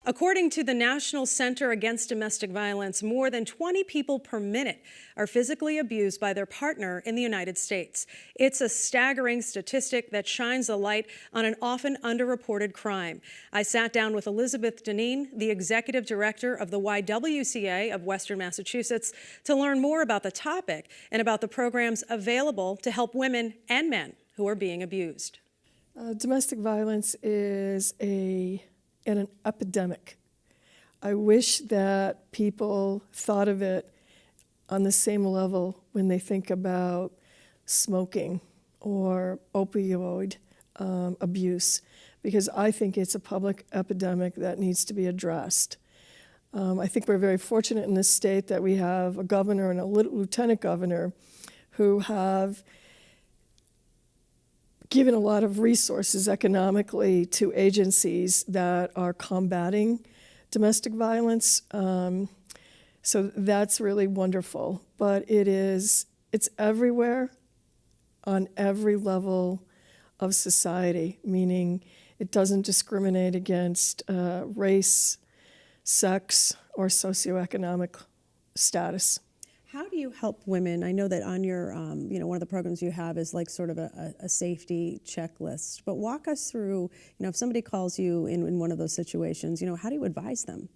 According to the National Center Against Domestic Violence, more than 20 people per minute are physically abused by their partner in the United States. It's a staggering statistic that shines a light on an often underreported crime. I sat down with Elizabeth Dineen, the executive director of the YWCA of Western Massachusetts, to learn more about the topic and about the programs available to help women and men who are being abused. Domestic violence is an epidemic. I wish that people thought of it on the same level when they think about smoking or opioid abuse, because I think it's a public epidemic that needs to be addressed. I think we're very fortunate in this state that we have a governor and a lieutenant governor who have given a lot of resources economically to agencies that are combating domestic violence. So that's really wonderful. But it's everywhere on every level of society, meaning it doesn't discriminate against race, sex, or socioeconomic status. How do you help women? I know that on your, one of the programs you have is like sort of a safety checklist. But walk us through, if somebody calls you in one of those situations, how do you advise them?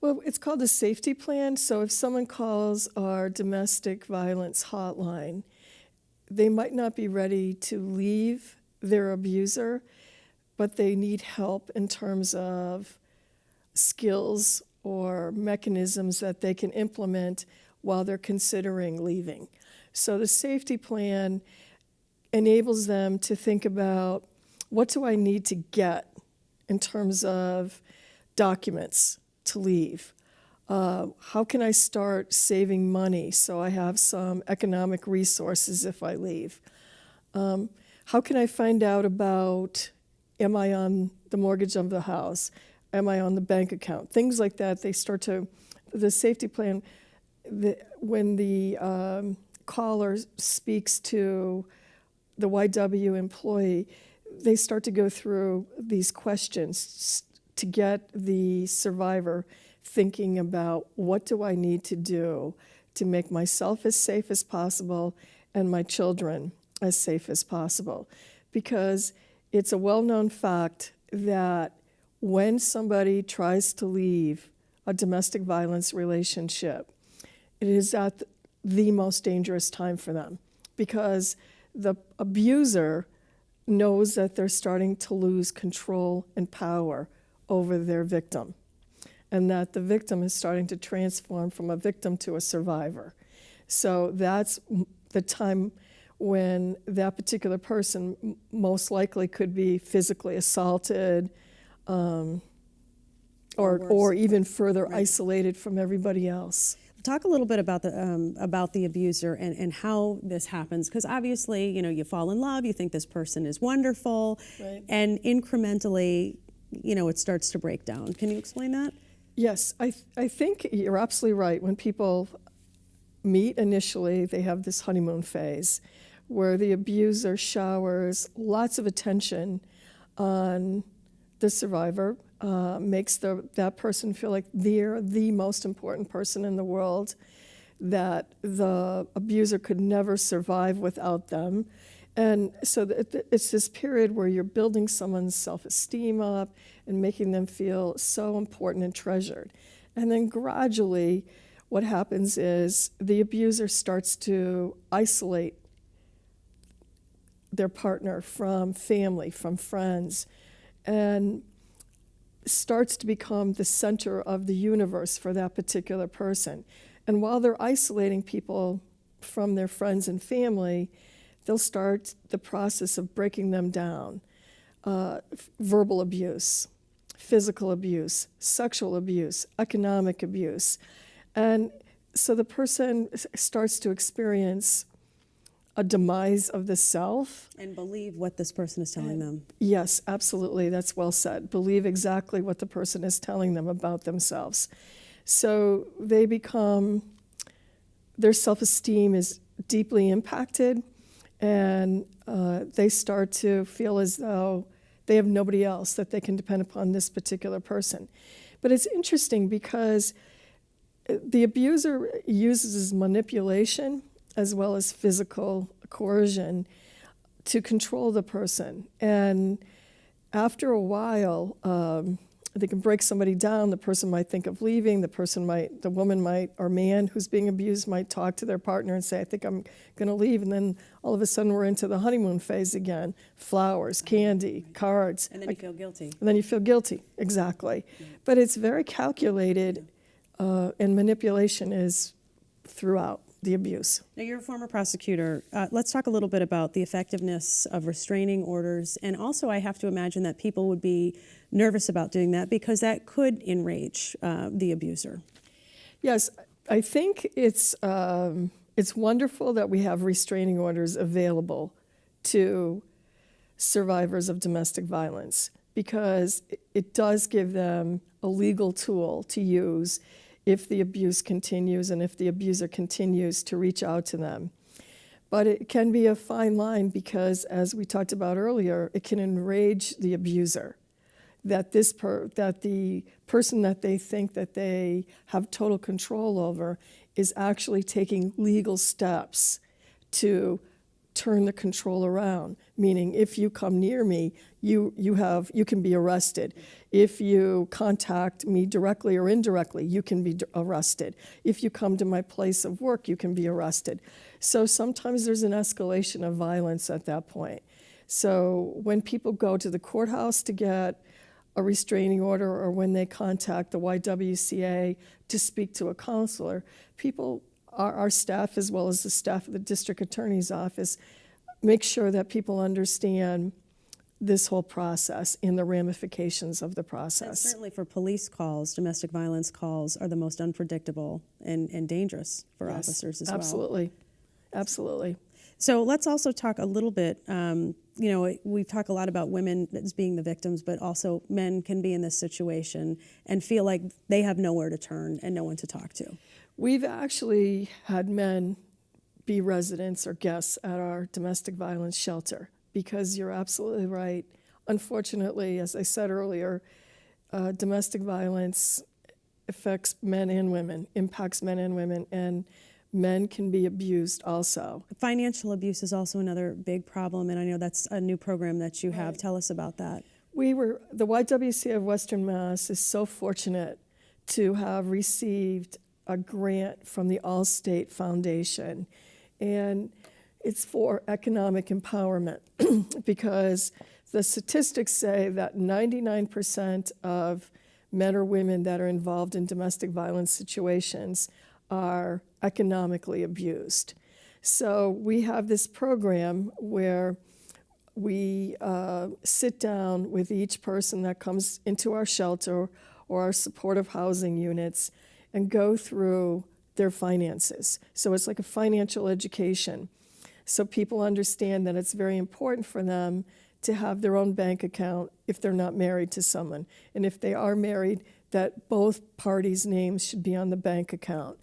Well, it's called a safety plan. So if someone calls our domestic violence hotline, they might not be ready to leave their abuser, but they need help in terms of skills or mechanisms that they can implement while they're considering leaving. So the safety plan enables them to think about, what do I need to get in terms of documents to leave? How can I start saving money so I have some economic resources if I leave? How can I find out about, am I on the mortgage of the house? Am I on the bank account? Things like that. The safety plan, when the caller speaks to the YW employee, they start to go through these questions to get the survivor thinking about, what do I need to do to make myself as safe as possible and my children as safe as possible? Because it's a well-known fact that when somebody tries to leave a domestic violence relationship, it is at the most dangerous time for them, because the abuser knows that they're starting to lose control and power over their victim, and that the victim is starting to transform from a victim to a survivor. So that's the time when that particular person most likely could be physically assaulted, or even further isolated from everybody else. Talk a little bit about the abuser and how this happens, because obviously, you fall in love, you think this person is wonderful, right, and incrementally, it starts to break down. Can you explain that? Yes, I think you're absolutely right. When people meet initially, they have this honeymoon phase where the abuser showers lots of attention on the survivor, makes that person feel like they're the most important person in the world, that the abuser could never survive without them. And so it's this period where you're building someone's self-esteem up and making them feel so important and treasured. And then gradually what happens is the abuser starts to isolate their partner from family, from friends, and starts to become the center of the universe for that particular person. And while they're isolating people from their friends and family, they'll start the process of breaking them down. Verbal abuse, physical abuse, sexual abuse, economic abuse. And so the person starts to experience a demise of the self. And believe what this person is telling them. Yes, absolutely. That's well said. Believe exactly what the person is telling them about themselves. So they their self-esteem is deeply impacted, and they start to feel as though They have nobody else that they can depend upon this particular person. But it's interesting because the abuser uses manipulation as well as physical coercion to control the person. And after a while, they can break somebody down. The person might think of leaving. The woman might, or man who's being abused might talk to their partner and say, I think I'm going to leave. And then all of a sudden we're into the honeymoon phase again. Flowers, candy, cards. And then you feel guilty. And then you feel guilty, exactly. But it's very calculated, and manipulation is throughout the abuse. Now, you're a former prosecutor. Let's talk a little bit about the effectiveness of restraining orders. And also, I have to imagine that people would be nervous about doing that because that could enrage the abuser. Yes, I think it's wonderful that we have restraining orders available to survivors of domestic violence because it does give them a legal tool to use if the abuse continues and if the abuser continues to reach out to them. But it can be a fine line because, as we talked about earlier, it can enrage the abuser that the person that they think that they have total control over is actually taking legal steps to turn the control around. Meaning, if you come near me, you can be arrested. If you contact me directly or indirectly, you can be arrested. If you come to my place of work, you can be arrested. So sometimes there's an escalation of violence at that point. So when people go to the courthouse to get a restraining order or when they contact the YWCA to speak to a counselor, our staff, as well as the staff of the district attorney's office, make sure that people understand this whole process and the ramifications of the process. And certainly for police calls, domestic violence calls are the most unpredictable and dangerous for officers as well. Absolutely. So let's also talk a little bit, we talk a lot about women as being the victims, but also men can be in this situation and feel like they have nowhere to turn and no one to talk to. We've actually had men be residents or guests at our domestic violence shelter because you're absolutely right. Unfortunately, as I said earlier, domestic violence affects men and women, impacts men and women, and men can be abused also. Financial abuse is also another big problem, and I know that's a new program that you have. Tell us about that. The YWCA of Western Mass is so fortunate to have received a grant from the Allstate Foundation, and it's for economic empowerment because the statistics say that 99% of men or women that are involved in domestic violence situations are economically abused. So we have this program where we sit down with each person that comes into our shelter or our supportive housing units and go through their finances. So it's like a financial education. So people understand that it's very important for them to have their own bank account if they're not married to someone. And if they are married, that both parties' names should be on the bank account.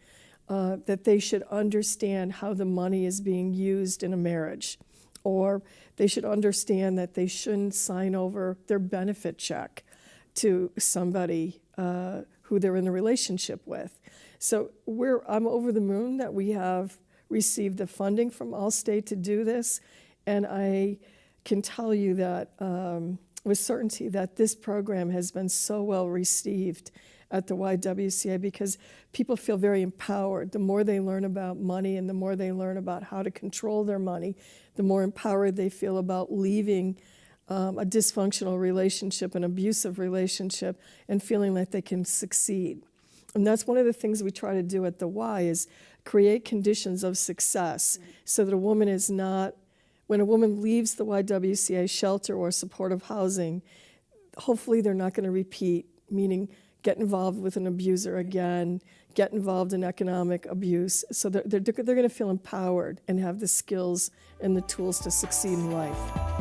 That they should understand how the money is being used in a marriage. Or they should understand that they shouldn't sign over their benefit check to somebody who they're in a relationship with. So I'm over the moon that we have received the funding from Allstate to do this, and I can tell you that with certainty that this program has been so well received at the YWCA because people feel very empowered. The more they learn about money and the more they learn about how to control their money, the more empowered they feel about leaving a dysfunctional relationship, an abusive relationship, and feeling like they can succeed. And that's one of the things we try to do at the Y is create conditions of success so that a woman is not, when a woman leaves the YWCA shelter or supportive housing, hopefully they're not going to repeat, meaning get involved with an abuser again, get involved in economic abuse. So they're going to feel empowered and have the skills and the tools to succeed in life.